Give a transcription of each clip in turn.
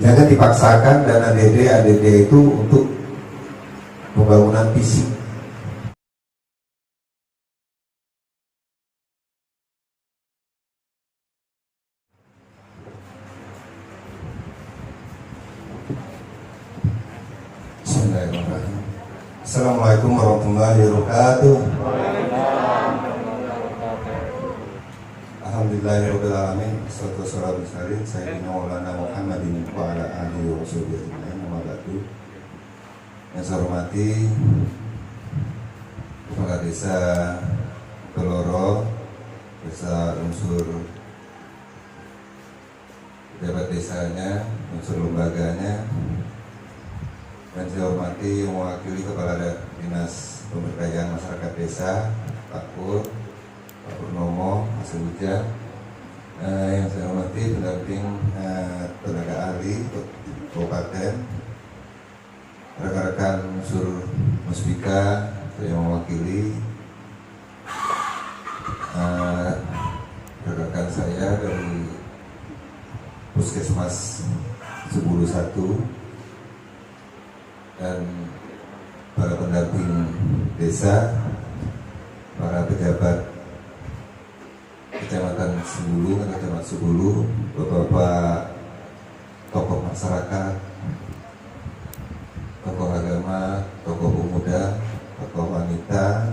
Jangan dipaksakan dana DD ADD itu untuk pembangunan fisik. Bismillahirrahmanirrahim. Assalamualaikum warahmatullahi wabarakatuh. Alhamdulillahirrahmanirrahim. Wassalatu wassalamu ala sayyidina Maulana Muhammadin wa ala alihi wa sahbihi ajma'in. Amma ba'du. Yang saya hormati Kepala Desa Keloro beserta unsur pejabat desanya, unsur lembaganya, dan saya hormati mewakili Kepala Dinas Pemberdayaan Masyarakat Desa Pak Pur, Pak Purnomo, Mas Hujan, yang saya hormati pendamping tenaga ahli kabupaten, rekan-rekan unsur Muspika yang mewakili, rekan-rekan saya dari Puskesmas Sebulu 1 dan para pendamping desa, para pejabat Kecamatan Sebulu, Kecamatan Sebulu, bapak-bapak tokoh masyarakat, tokoh agama, tokoh pemuda, tokoh wanita,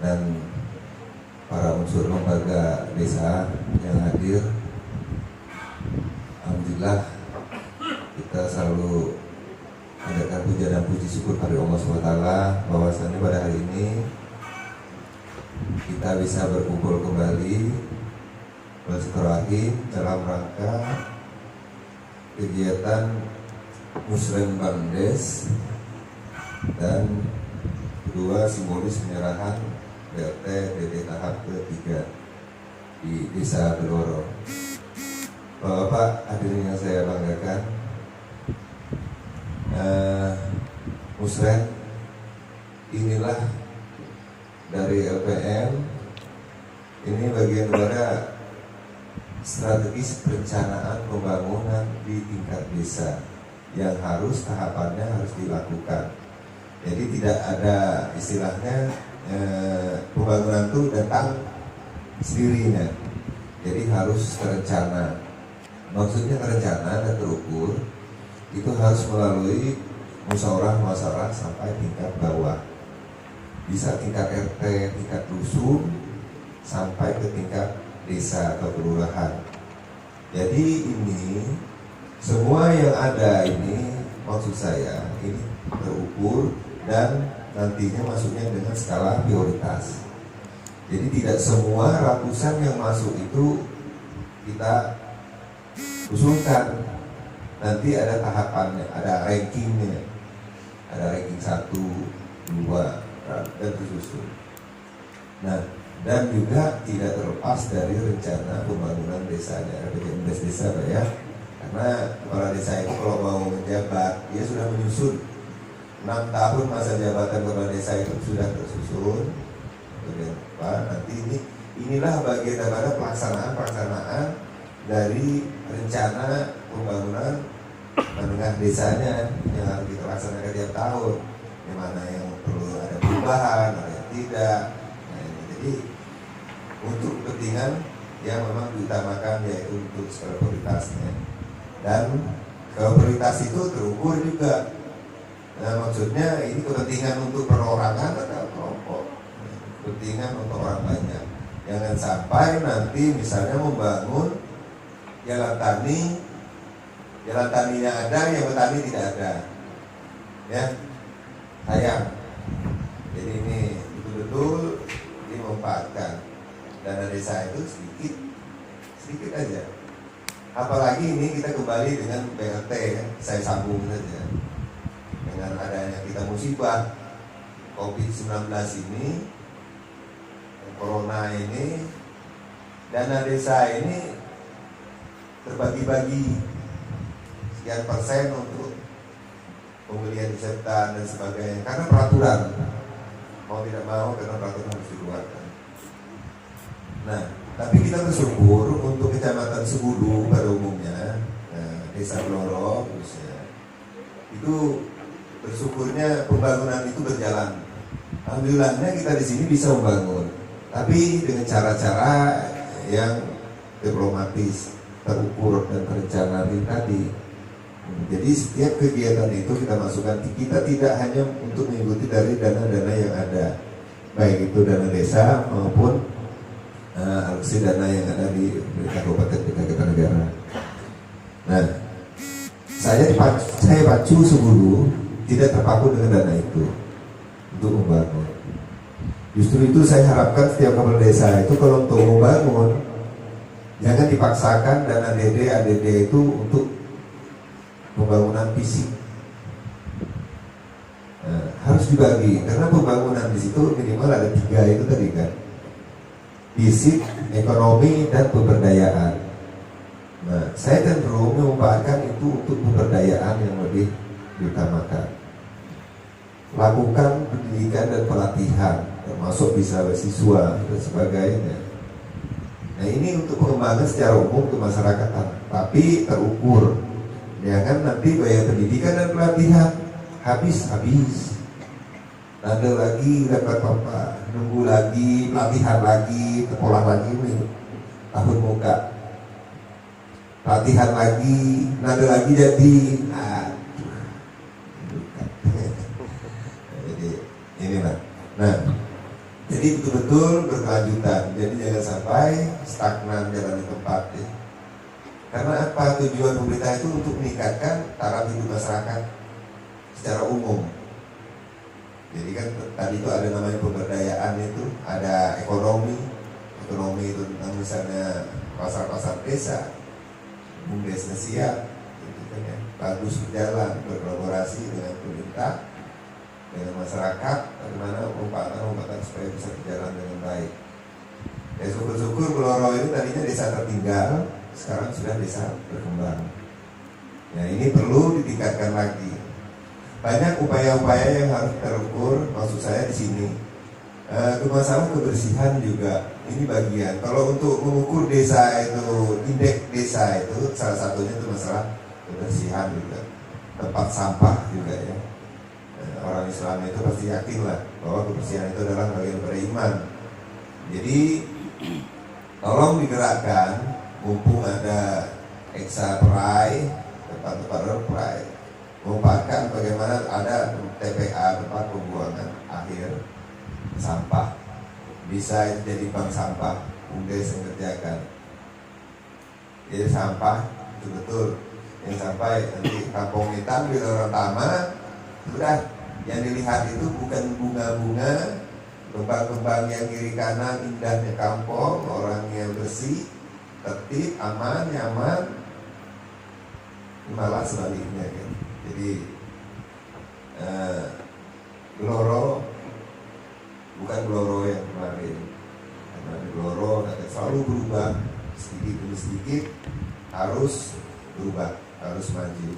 dan para unsur lembaga desa yang hadir. Alhamdulillah, kita selalu mendengarkan puja dan puji syukur pada Allah SWT bahwasanya pada hari ini kita bisa berkumpul kembali bersilaturahim dalam rangka kegiatan Muslim Bandes dan kedua simbolis penyerahan BLT DD tahap ketiga di Desa Keloro. Bapak hadirin yang saya banggakan, Musren inilah dari LPM, ini bagian daripada strategis perencanaan pembangunan di tingkat desa yang harus tahapannya harus dilakukan. Jadi tidak ada istilahnya pembangunan itu datang sendirinya, jadi harus terencana. Maksudnya terencana dan terukur itu harus melalui musyawarah sampai tingkat bawah, bisa tingkat RT, tingkat dusun, sampai ke tingkat desa atau kelurahan. Jadi ini semua yang ada ini, maksud saya ini terukur dan nantinya masuknya dengan skala prioritas. Jadi tidak semua ratusan yang masuk itu kita usulkan, nanti ada tahapannya, ada rankingnya, ada ranking 1, 2 dan disusun. Nah, dan juga tidak terlepas dari rencana pembangunan desanya, RPJMD desa, Pak ya. Karena kepala desa itu kalau mau menjabat, dia sudah menyusun 6 tahun masa jabatan kepala desa itu sudah tersusun. Kemudian nanti inilah bagian daripada pelaksanaan dari rencana pembangunan menengah desanya yang harus kita laksanakan tiap tahun, di mana yang perlu ada perubahan, ada yang tidak. Nah, jadi untuk kepentingan yang memang diutamakan yaitu untuk skala prioritasnya, dan kalau prioritas itu terukur juga. Nah, maksudnya ini kepentingan untuk perorangan atau kelompok, kepentingan untuk orang banyak. Jangan sampai nanti misalnya membangun jalan taninya ada, yang petani tidak ada, ya sayang. Jadi ini betul-betul dimanfaatkan dana desa itu sedikit aja. Apalagi ini kita kembali dengan BLT ya, saya sambung saja dengan adanya kita musibah COVID-19 ini, Corona ini, dana desa ini terbagi-bagi sekian persen untuk pembelian disinfektan dan sebagainya, karena peraturan mau tidak mau, karena peraturan harus dikeluarkan. Nah, tapi kita bersyukur untuk Kecamatan Sebulu pada umumnya Desa Bloro khususnya, itu bersyukurnya pembangunan itu berjalan. Alhamdulillahnya kita di sini bisa membangun, tapi dengan cara-cara yang diplomatis, terukur dan terencana tadi. Jadi setiap kegiatan itu kita masukkan, kita tidak hanya untuk mengikuti dari dana-dana yang ada, baik itu dana desa maupun alokasi dana yang ada di kabupaten negara. Nah, saya pacu sebelum tidak terpaku dengan dana itu untuk membangun. Justru itu saya harapkan setiap kepala desa itu kalau untuk membangun, jangan dipaksakan dana DD, ADD itu untuk pembangunan fisik. Nah, harus dibagi karena pembangunan di situ minimal ada 3 itu tadi kan, fisik, ekonomi, dan pemberdayaan. Nah, saya cenderung mengumpulkan itu untuk pemberdayaan yang lebih diutamakan. Lakukan pendidikan dan pelatihan, termasuk bisa beasiswa dan sebagainya. Nah, ini untuk pengembangan secara umum ke masyarakat, tapi terukur. Jangan nanti bayar pendidikan dan pelatihan habis. Ada lagi dapat apa? Nunggu lagi, pelatihan lagi, sekolah lagi nih, tahun muka. Pelatihan lagi, nada lagi jadi. Jadi inilah. Nah, jadi betul-betul berkelanjutan. Jadi jangan sampai stagnan jalan di tempat ya. Karena apa? Tujuan pemerintah itu untuk meningkatkan taraf hidup masyarakat secara umum. Jadi kan tadi itu ada namanya pemberdayaan, itu ada ekonomi itu tentang misalnya pasar-pasar desa, desa siap, gitu kan ya, bagus berjalan berkolaborasi dengan pemerintah, dengan masyarakat, bagaimana pengumpatan supaya bisa berjalan dengan baik. Ya syukur-syukur Bloro ini tadinya desa tertinggal, sekarang sudah desa berkembang. Ya ini perlu ditingkatkan lagi. Banyak upaya-upaya yang harus terukur, maksud saya di sini. Masalah kebersihan juga ini bagian. Kalau untuk mengukur desa itu, indeks desa itu salah satunya itu masalah kebersihan juga, tempat sampah juga ya. Orang Islam itu pasti yakin lah bahwa kebersihan itu adalah bagian dari iman. Jadi tolong digerakkan, mumpung ada Eksaperai, tempat-tempat perai, mengumpulkan bagaimana ada TPA, tempat pembuangan akhir sampah, bisa jadi bank sampah, BUMDes yang kerjakan. Jadi sampah betul-betul yang sampai nanti Kampung Hitam di Lorong Tama, sudah yang dilihat itu bukan bunga-bunga, kembang-kembang yang kiri kanan, indahnya kampung, orangnya bersih, tertib, aman, nyaman, malah sebaliknya kan. Jadi Bloro bukan Bloro yang kemarin, karena Bloro akan selalu berubah sedikit demi sedikit, harus berubah, harus maju.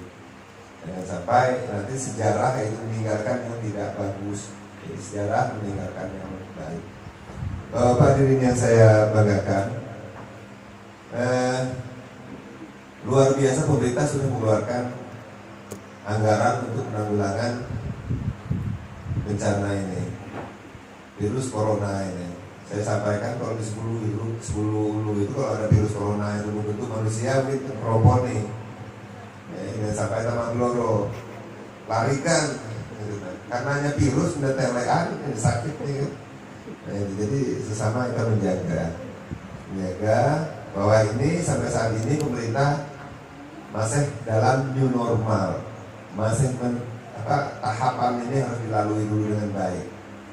Jangan sampai nanti sejarah itu meninggalkan yang tidak bagus. Jadi sejarah meninggalkan yang baik. Bapak hadirin yang saya banggakan, luar biasa pemerintah sudah mengeluarkan anggaran untuk penanggulangan bencana ini, virus corona ini. Saya sampaikan kalau di 10 Hulu itu kalau ada virus corona yang bentuk manusia mungkin robot nih. Ini sampai sama Bloro, larikan, karena hanya virus udah telean, ini sakit nih. Jadi sesama kita menjaga bahwa ini sampai saat ini pemerintah masih dalam new normal, masih tahapan ini harus dilalui dulu dengan baik.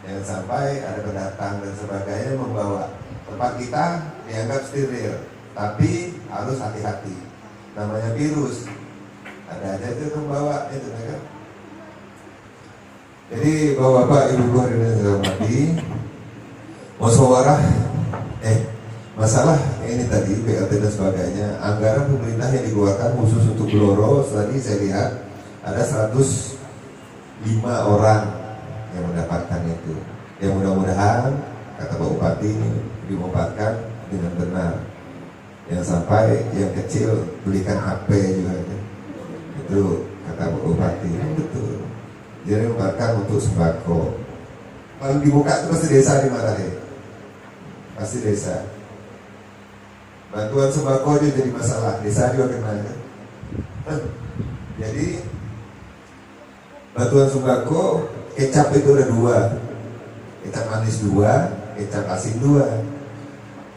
Jangan sampai ada pendatang dan sebagainya membawa tempat kita dianggap steril, tapi harus hati-hati. Namanya virus, ada aja itu membawa itu kan. Jadi bapak-bapak, ibu-ibu hadirin yang saya hormati, musyawarah masalah ini tadi BLT dan sebagainya, anggaran pemerintah yang dikeluarkan khusus untuk Bloro tadi saya lihat ada 105 orang yang mendapatkan itu. Yang mudah-mudahan kata Pak Bupati dimanfaatkan dengan benar. Yang sampai yang kecil belikan HP juga ya. Itu kata Pak Bupati, betul. Jadi membakar untuk sembako. Kalau dibuka itu pasti desa dimarahin. Pasti desa. Bantuan sembako itu jadi masalah. Desa juga kena kan? Jadi bantuan sembako, kecap itu ada dua. Kecap manis dua, kecap asin dua.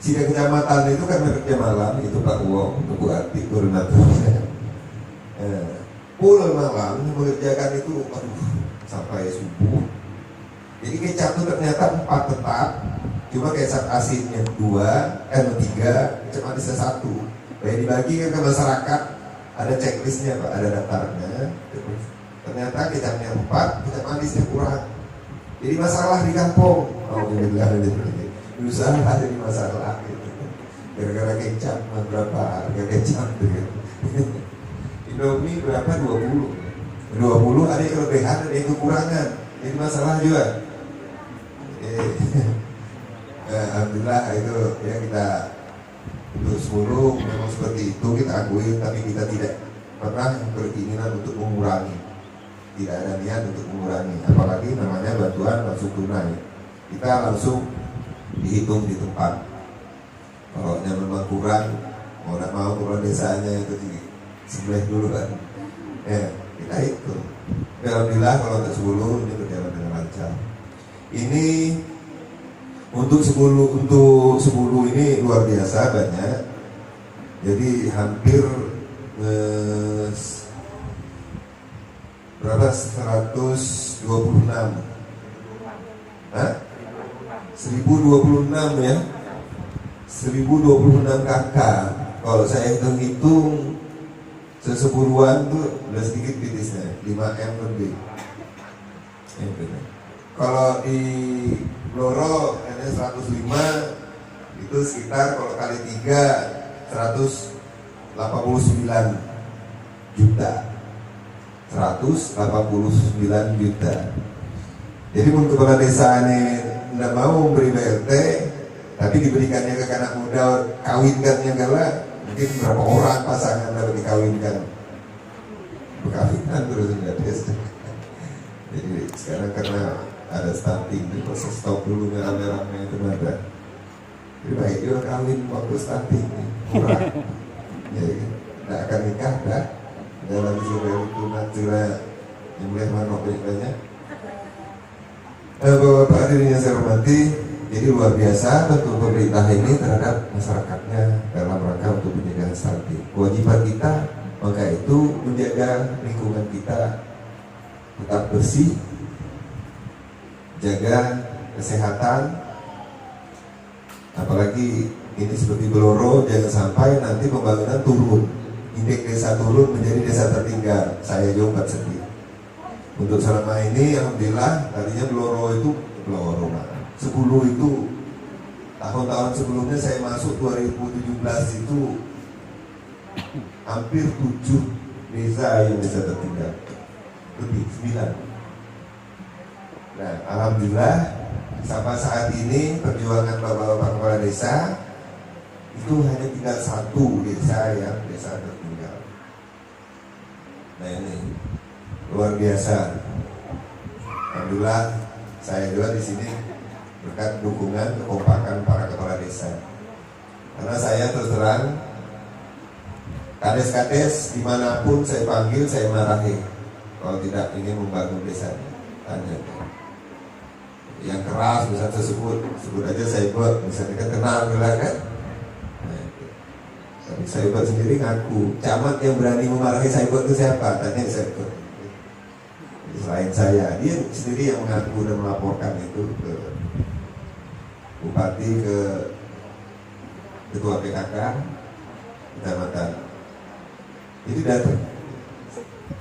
Sida kecamatan itu karena kerja malam, itu Pak Uwong, Bu Ati, koordinatornya. Full malam mengerjakan itu, sampai subuh. Jadi kecap itu ternyata 4 tetap, cuma kecap asinnya 3, kecap manisnya 1. Kayak dibagi ke masyarakat, ada checklistnya Pak, ada daftarnya. Ternyata kecapnya 4, kecap manisnya kurang. Jadi masalah di kampung. Alhamdulillah, berusaha ada di masalah gitu. Gara-gara kecap, berapa harga kecap gitu. Indomie berapa? 20 ada yang kelebihan, ada yang kekurangan. Jadi masalah juga. Alhamdulillah itu ya, kita untuk seluruh memang seperti itu kita akui, tapi kita tidak pernah berkeinginan untuk mengurangi. Tidak ada niat untuk mengurangi, apalagi namanya bantuan langsung tunai. Kita langsung dihitung di tempat. Kalau memang kurang, mau tidak mau kurang desanya itu disembelih dulu kan. Kita hitung. Alhamdulillah kalau untuk 10 ini berjalan dengan lancar. Ini untuk 10 ini luar biasa banyak. Jadi hampir berapa? 126. Hah? 1026 ya. 1026 kakak. Kalau saya hitung-hitung sesepuluhan tuh udah sedikit titisnya, 5M lebih. Kalau di Bloro hanya 105, itu sekitar kalau kali 3 189 juta. 189 juta. Jadi untuk kepala desa ini tidak mau memberi BLT, tapi diberikannya ke anak muda, kawinkannya gala, mungkin berapa orang pasangan dapat dikawinkan, berkawinan terus nggak desa. Jadi sekarang karena ada stunting, di proses stop dulu rame-rame itu ada. Jadi baik juga kawin waktu stunting, kurang. Jadi tidak akan nikah, dah. Dalam surah itu natural yang boleh manok banyak. Bapak-bapak hadirin yang saya hormati, jadi luar biasa bentuk pemerintah ini terhadap masyarakatnya dalam rangka untuk pencegahan stunting. Kewajiban kita maka itu menjaga lingkungan kita tetap bersih, jaga kesehatan, apalagi ini seperti Bloro, jangan sampai nanti pembangunan turun, indeks desa turun menjadi desa tertinggal. Saya juga sedih. Untuk selama ini, alhamdulillah, tadinya Bloro 10 itu tahun-tahun sebelumnya saya masuk 2017 itu hampir 7 desa yang desa tertinggal, lebih 9. Nah, alhamdulillah sampai saat ini perjuangan bapak-bapak kepala desa itu hanya tinggal 1 desa yang desa tertinggal. Nah ini luar biasa. Alhamdulillah saya juga di sini berkat dukungan kekompakan para kepala desa. Karena saya terus terang kades-kades dimanapun saya panggil saya marahi kalau tidak ingin membangun desanya. Tanya yang keras misalnya sebut aja saya buat misalnya kan kenal kan. Tapi saya buat sendiri ngaku camat yang berani memarahi saya buat itu siapa? Tanya saya buat. Selain saya, dia sendiri yang mengaku dan melaporkan itu ke bupati, ke ketua PKK kecamatan. Jadi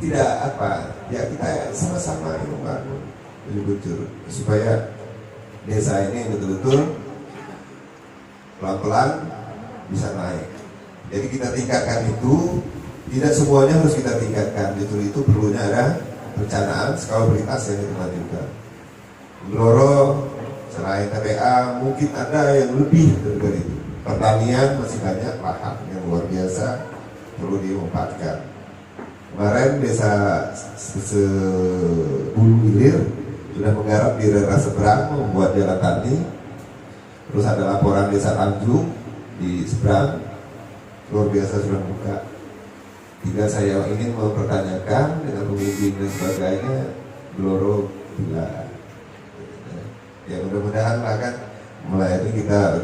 tidak apa ya, kita sama-sama membangun betul-betul supaya desa ini betul-betul pelan-pelan bisa naik. Jadi kita tingkatkan itu, tidak semuanya harus kita tingkatkan, betul itu perlunya ada perencanaan skala prioritas yang dimajukan. Bloro selain TPA mungkin ada yang lebih dari itu. Pertanian masih banyak lahan yang luar biasa perlu dimanfaatkan. Kemarin desa Sebulu Ilir sudah menggarap di daerah seberang membuat jalan tani. Terus ada laporan desa Tanjung di seberang, luar biasa sudah buka. Jika saya ingin mempertanyakan dengan pemimpin dan sebagainya, Bloro bila ya mudah-mudahan lah kan mulai ini kita,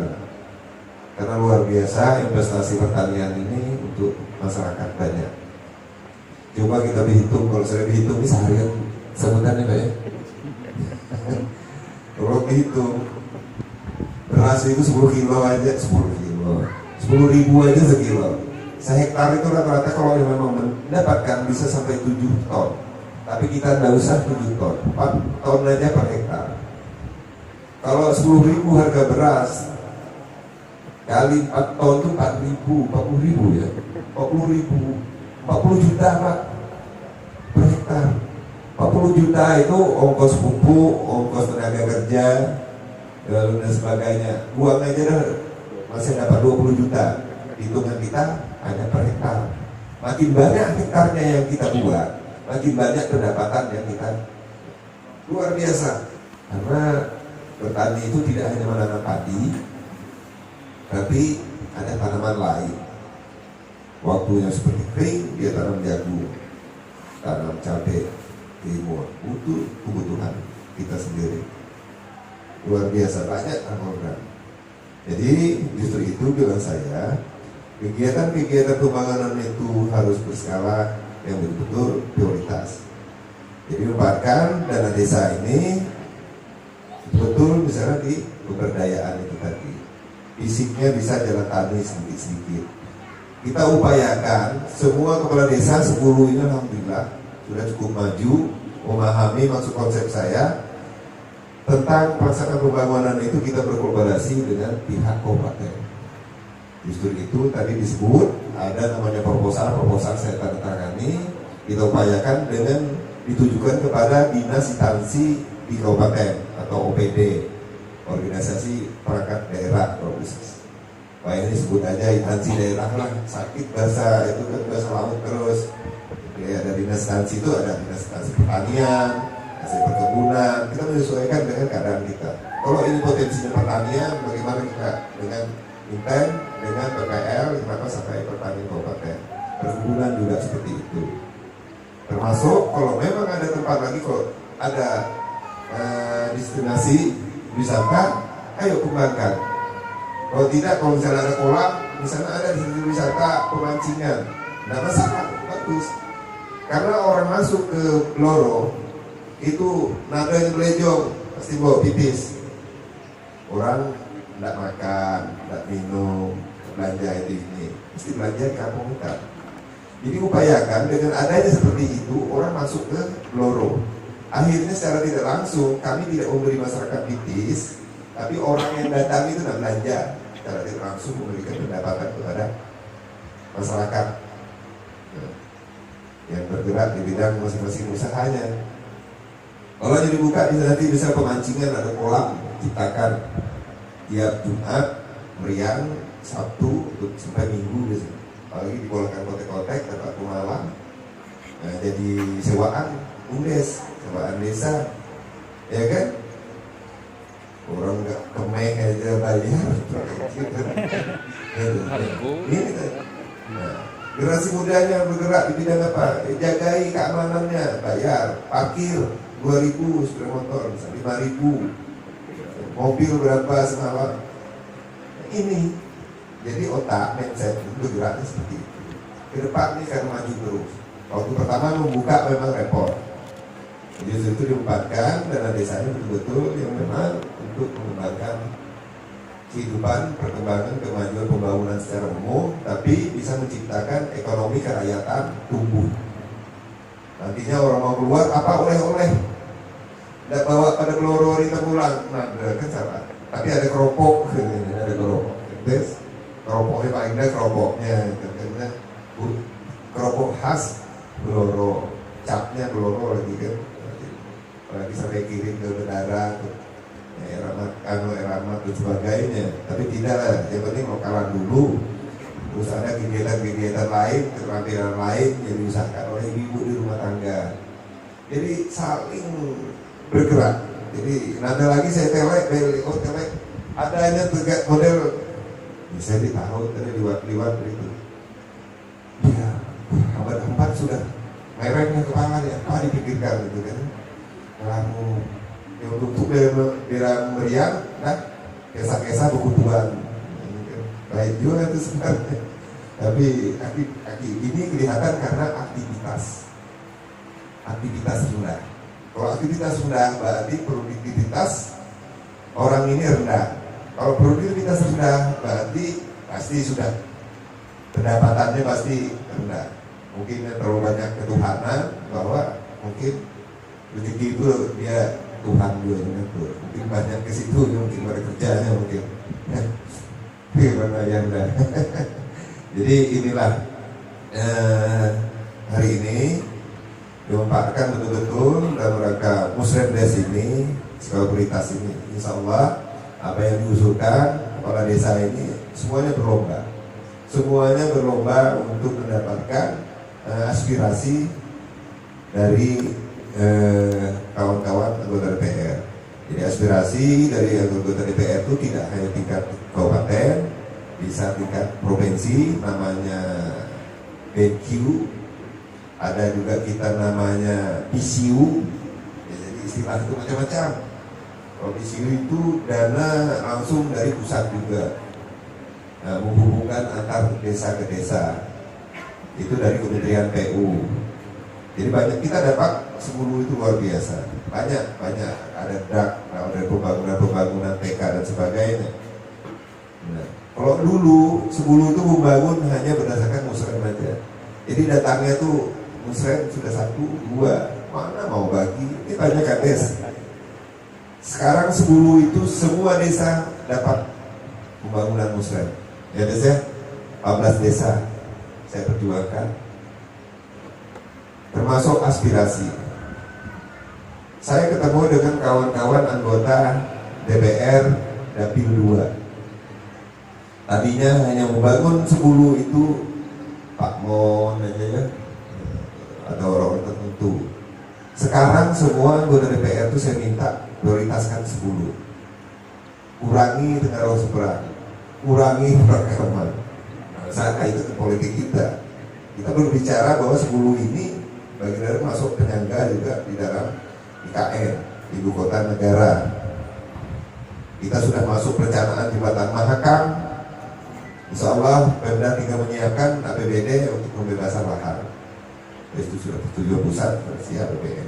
karena luar biasa investasi pertanian ini untuk masyarakat banyak. Coba kita dihitung, kalau saya dihitung ini seharian sebutannya Pak ya. Kalau dihitung beras itu 10 kilo aja, 10 kilo, 10.000 aja sekilo. Sehektar itu rata-rata kalau yang memang mendapatkan bisa sampai 7 ton. Tapi kita tidak usah 7 ton, 4 ton aja per hektar. Kalau 10.000 harga beras kali 4 ton itu 40.000 ya, 40 juta Pak per hektar. 40 juta itu ongkos pupuk, ongkos tenaga kerja, lalu dan sebagainya. Uang aja dah masih dapat 20 juta. Hitungan kita hanya per hektar. Makin banyak hektarnya yang kita buat, makin banyak pendapatan yang kita. Luar biasa. Karena bertani itu tidak hanya menanam padi, tapi ada tanaman lain. Waktunya seperti kering, dia tanam jagung, tanam cabai, timun, butuh kebutuhan kita sendiri. Luar biasa banyak program. Jadi justru itu bilang saya, kegiatan-kegiatan pembangunan itu harus berskala yang betul-betul prioritas. Jadi menempatkan dana desa ini betul misalnya di pemberdayaan itu tadi. Fisiknya bisa jalan tani sedikit-sedikit. Kita upayakan semua kepala desa 10 ini alhamdulillah sudah cukup maju memahami maksud konsep saya tentang pelaksanaan pembangunan itu. Kita berkolaborasi dengan pihak kabupaten. Justru itu tadi disebut ada namanya proposal saya tanda tangani. Kita upayakan dengan ditujukan kepada dinas instansi di kabupaten atau OPD, organisasi perangkat daerah provinsi. Wah ini sebut aja instansi daerah lah, sakit bahasa itu kan bahasa laut terus. Jadi ada dinas instansi itu ada dinas instansi pertanian, hasil perkebunan. Kita menyesuaikan dengan keadaan kita. Kalau ini potensinya pertanian, bagaimana kita dengan Inten, dengan PKL, kenapa sampai pertanian kabupaten. Perkebunan juga seperti itu. Termasuk kalau memang ada tempat lagi, kalau ada destinasi wisata, ayo kembangkan. Kalau tidak, kalau misalnya ada kolam, misalnya ada destinasi wisata pemancingan, tidak masalah, bagus. Karena orang masuk ke Bloro itu nada yang belejong, pasti bawa pipis. Orang tidak makan, tidak minum, belanja itu ini, mesti belanja di kampung kita. Jadi upayakan dengan adanya seperti itu, orang masuk ke Bloro. Akhirnya secara tidak langsung kami tidak memberi masyarakat pipis, tapi orang yang datang itu tidak belanja, secara tidak langsung memberikan pendapatan kepada masyarakat yang bergerak di bidang masing-masing usahanya. Kalau jadi buka nanti bisa pemancingan, ada kolam ciptakan tiap Jumat, meriang, Sabtu untuk sampai Minggu biasanya. Apalagi di Bolakan kotek-kotek dapat pemalang, nah, jadi sewaan umdes, sewaan desa, ya kan? Orang nggak kemeh aja bayar, ini nah, generasi mudanya bergerak di bidang apa? Jagai keamanannya, bayar, parkir 2.000 sepeda motor, 5.000, mobil berapa semalam. Ini jadi otak mindset itu bergeraknya seperti itu. Ke depan ini akan maju terus. Waktu pertama membuka memang repot. Jadi itu diempatkan dana desanya betul-betul yang memang untuk mengembangkan kehidupan, perkembangan, kemajuan pembangunan secara umum, tapi bisa menciptakan ekonomi kerakyatan tumbuh. Nantinya orang mau keluar apa oleh-oleh, tidak bawa pada Bloro kita pulang, nah kan salah. Tapi ada keropok, ada keropok. Terus keropoknya paling indah keropoknya, karena keropok khas Bloro, capnya Bloro lagi kan, apalagi sampai kirim ke bandara, eramat dan sebagainya. Tapi tidak lah, yang penting lokalan dulu, terus ada kegiatan-kegiatan lain, keterampilan lain yang diusahakan oleh ibu di rumah tangga. Jadi saling bergerak. Jadi nanti lagi saya telek, adanya tegak model, saya ditaruh tadi liwat itu. Ya, abad 4 sudah mereknya kepala ya, apa dipikirkan gitu kan? Kamu yang untuk bilang meriang, nah, kisah-kisah buku Tuhan. Baik juga itu sebenarnya. Tapi ini kelihatan karena aktivitas rendah. Kalau aktivitas rendah berarti produktivitas orang ini rendah. Kalau produktivitas rendah berarti pasti sudah pendapatannya pasti rendah. Mungkin terlalu banyak ketuhanan bahwa mungkin rezeki itu dia Tuhan juga mengatur. Mungkin banyak ke situ, mungkin pada kerjanya mungkin. Gimana ya rendah. Jadi inilah hari ini dimanfaatkan betul-betul dalam rangka Muslim Days ini, sebagai prioritas ini. Insya Allah apa yang diusulkan kepala desa ini semuanya berlomba untuk mendapatkan aspirasi dari kawan-kawan anggota DPR. Jadi aspirasi dari anggota DPR itu tidak hanya tingkat kabupaten, bisa tingkat provinsi, namanya BQ, ada juga kita namanya PCU, ya, jadi istilah itu macam-macam. Kalau PCU itu dana langsung dari pusat juga, nah, menghubungkan antar desa ke desa, itu dari Kementerian PU. Jadi banyak kita dapat 10 itu luar biasa, banyak ada DAK, ada pembangunan TK dan sebagainya. Nah, kalau dulu 10 itu membangun hanya berdasarkan musrem aja. Jadi datangnya tuh musrem sudah 1, 2, mana mau bagi? Ini banyak kades. Sekarang 10 itu semua desa dapat pembangunan musrem. Ya desa, 14 desa saya perjuangkan. Termasuk aspirasi. Saya ketemu dengan kawan-kawan anggota DPR Dapil 2. Tadinya hanya membangun 10 itu Pak Mon aja ya, atau orang tertentu. Sekarang semua anggota DPR itu saya minta prioritaskan 10. Kurangi Tenggarong Seberang, kurangi perekaman. Sana itu politik kita. Kita berbicara bahwa 10 ini bagian dari masuk penyangga juga di dalam IKN, Ibu Kota Negara. Kita sudah masuk perencanaan jembatan Mahakam. Insya Allah Pemda tinggal menyiapkan APBD untuk pembebasan lahan. Itu sudah persetujuan pusat, siap APBD.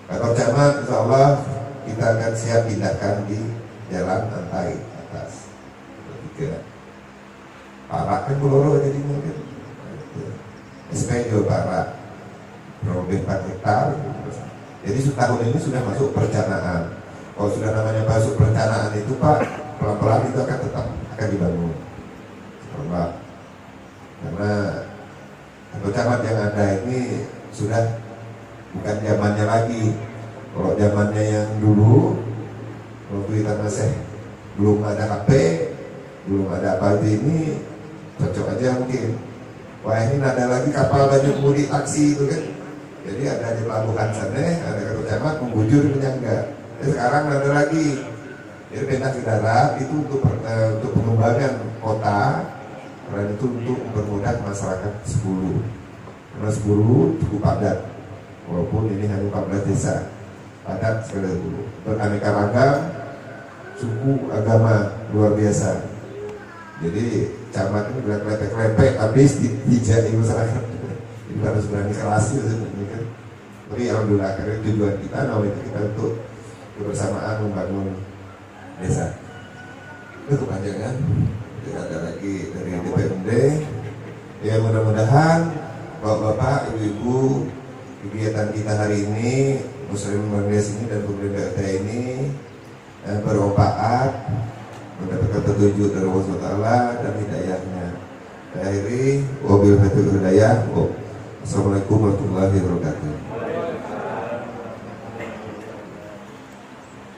Kantor camat Insya Allah kita akan siap pindahkan di Jalan Antai atas. Ketiga, Parak kan Buloro jadi mungkin. SP juga Parak, lebih 4 hektar. Jadi tahun ini sudah masuk perencanaan. Kalau sudah namanya masuk perencanaan itu Pak, pelan-pelan itu akan dibangun. Karena kantor camat yang ada ini sudah bukan zamannya lagi. Kalau zamannya yang dulu, waktu kita masih belum ada HP, belum ada apa ini, cocok aja mungkin. Wah ini ada lagi kapal banyak mudi taksi itu kan. Jadi ada di pelabuhan sana, ada kantor camat menggujur penyangga. Sekarang ada lagi. Jadi pindah ke darat itu untuk pengembangan kota, dan itu untuk mempermudah masyarakat 10. Karena 10 cukup padat, walaupun ini hanya 14 desa, padat sekali dulu. Beraneka ragam, suku, agama luar biasa. Jadi camat ini bilang lepek-lepek habis dijadi masyarakat. Jadi harus berani keras itu kan. Tapi alhamdulillah karena tujuan kita, nama itu kita untuk kebersamaan membangun desa. Itu kepanjangan. Tidak ada lagi dari DPRD. Ya mudah-mudahan Bapak-bapak, ibu-ibu, kegiatan kita hari ini, Muslim Bangladesh ini dan pemerintah daerah ini bermanfaat, mendapatkan petunjuk dari Allah SWT dan hidayahnya. Akhiri, wabillahi taufiq wal hidayah. Assalamualaikum warahmatullahi wabarakatuh.